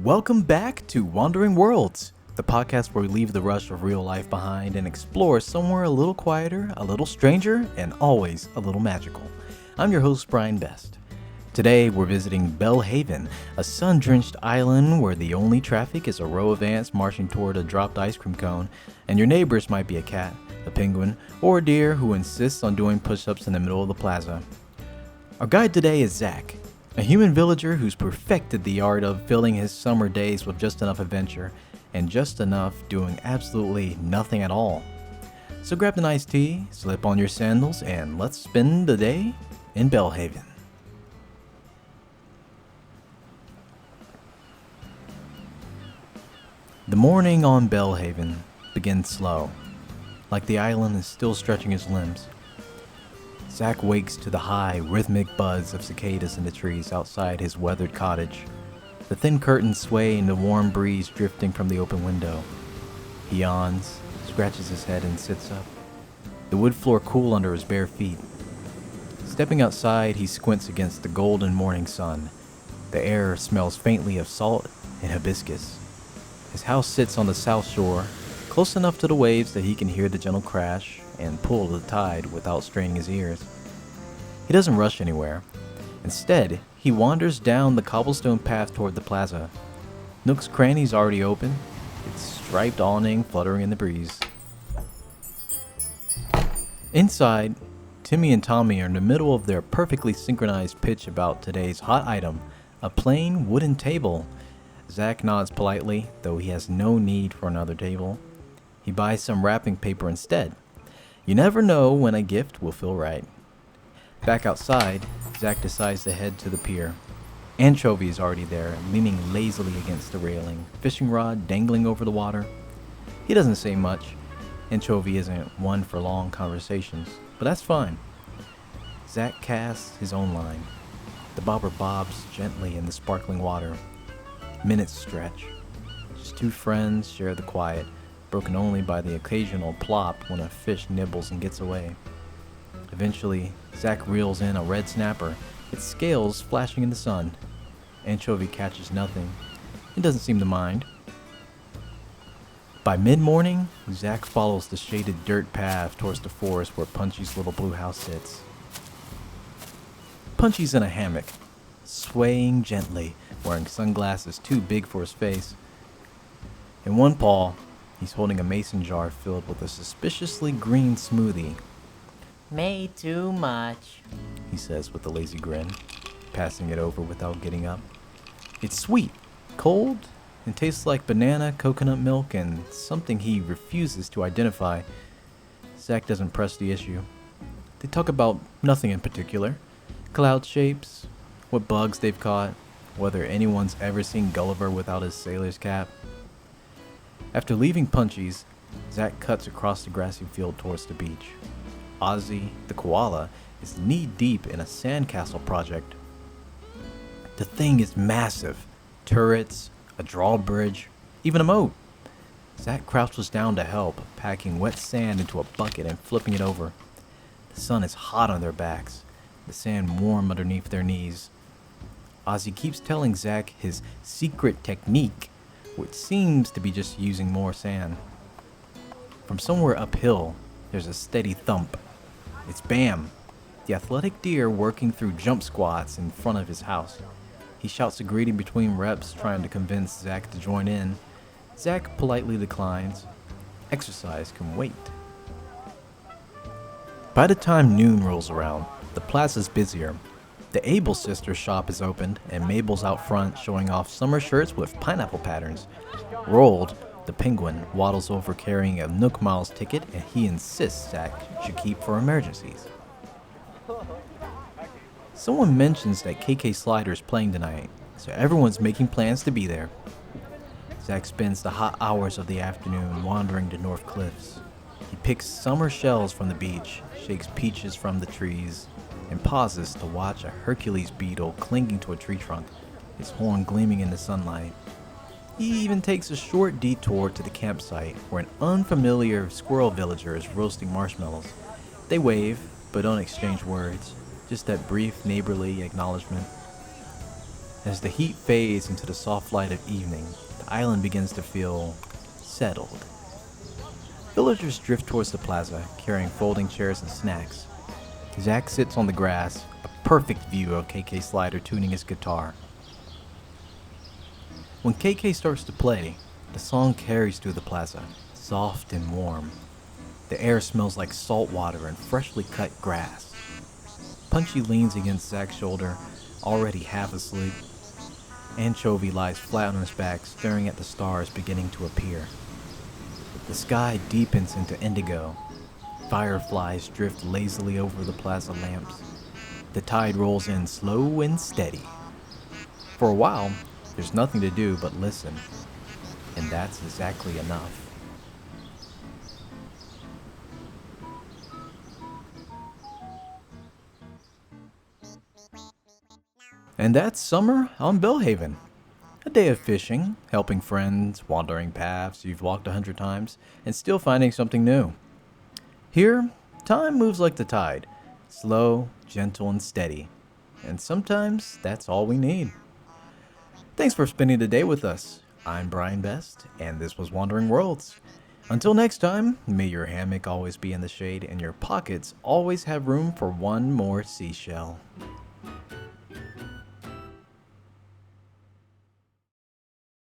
Welcome back to Wandering Worlds, the podcast where we leave the rush of real life behind and explore somewhere a little quieter, a little stranger, and always a little magical. I'm your host, Brian Best. Today, we're visiting Bellhaven, a sun-drenched island where the only traffic is a row of ants marching toward a dropped ice cream cone, and your neighbors might be a cat, a penguin, or a deer who insists on doing push-ups in the middle of the plaza. Our guide today is Zach, a human villager who's perfected the art of filling his summer days with just enough adventure, and just enough doing absolutely nothing at all. So grab an iced tea, slip on your sandals, and let's spend the day in Bellhaven. The morning on Bellhaven begins slow, like the island is still stretching its limbs. Zach wakes to the high, rhythmic buzz of cicadas in the trees outside his weathered cottage. The thin curtains sway in the warm breeze drifting from the open window. He yawns, scratches his head, and sits up, the wood floor cool under his bare feet. Stepping outside, he squints against the golden morning sun. The air smells faintly of salt and hibiscus. His house sits on the south shore, close enough to the waves that he can hear the gentle crash and pull of the tide without straining his ears. He doesn't rush anywhere. Instead, he wanders down the cobblestone path toward the plaza. Nook's cranny's already open, its striped awning fluttering in the breeze. Inside, Timmy and Tommy are in the middle of their perfectly synchronized pitch about today's hot item, a plain wooden table. Zach nods politely, though he has no need for another table. He buys some wrapping paper instead. You never know when a gift will feel right. Back outside, Zach decides to head to the pier. Anchovy is already there, leaning lazily against the railing, fishing rod dangling over the water. He doesn't say much. Anchovy isn't one for long conversations, but that's fine. Zach casts his own line. The bobber bobs gently in the sparkling water. Minutes stretch. Just two friends share the quiet, broken only by the occasional plop when a fish nibbles and gets away. Eventually, Zach reels in a red snapper, its scales flashing in the sun. Anchovy catches nothing. He doesn't seem to mind. By mid-morning, Zach follows the shaded dirt path towards the forest where Punchy's little blue house sits. Punchy's in a hammock, swaying gently, wearing sunglasses too big for his face. In one paw, he's holding a mason jar filled with a suspiciously green smoothie. May too much, He says with a lazy grin, passing it over without getting up. It's sweet, cold, and tastes like banana, coconut milk, and something he refuses to identify. Zach doesn't press the issue. They talk about nothing in particular. Cloud shapes, what bugs they've caught, whether anyone's ever seen Gulliver without his sailor's cap. After leaving Punchy's, Zach cuts across the grassy field towards the beach. Ozzy, the koala, is knee-deep in a sandcastle project. The thing is massive. Turrets, a drawbridge, even a moat. Zach crouches down to help, packing wet sand into a bucket and flipping it over. The sun is hot on their backs, the sand warm underneath their knees. Ozzy keeps telling Zach his secret technique, which seems to be just using more sand. From somewhere uphill, there's a steady thump. It's Bam, the athletic deer working through jump squats in front of his house. He shouts a greeting between reps, trying to convince Zach to join in. Zach politely declines. Exercise can wait. By the time noon rolls around, the plaza's busier. The Able Sisters shop is opened, and Mabel's out front showing off summer shirts with pineapple patterns. Rolled, the penguin, waddles over carrying a Nook Miles ticket, and he insists Zach should keep for emergencies. Someone mentions that KK Slider's playing tonight, so everyone's making plans to be there. Zach spends the hot hours of the afternoon wandering the North Cliffs. He picks summer shells from the beach, shakes peaches from the trees, and pauses to watch a Hercules beetle clinging to a tree trunk, its horn gleaming in the sunlight. He even takes a short detour to the campsite where an unfamiliar squirrel villager is roasting marshmallows. They wave, but don't exchange words, just that brief neighborly acknowledgement. As the heat fades into the soft light of evening, the island begins to feel settled. Villagers drift towards the plaza, carrying folding chairs and snacks. Zach sits on the grass, a perfect view of KK Slider tuning his guitar. When KK starts to play, the song carries through the plaza, soft and warm. The air smells like salt water and freshly cut grass. Punchy leans against Zach's shoulder, already half asleep. Anchovy lies flat on his back, staring at the stars beginning to appear. The sky deepens into indigo. Fireflies drift lazily over the plaza lamps. The tide rolls in slow and steady. For a while, there's nothing to do but listen. And that's exactly enough. And that's summer on Bellhaven. A day of fishing, helping friends, wandering paths you've walked 100 times, and still finding something new. Here, time moves like the tide, slow, gentle, and steady. And sometimes that's all we need. Thanks for spending the day with us. I'm Brian Best, and this was Wandering Worlds. Until next time, may your hammock always be in the shade and your pockets always have room for one more seashell.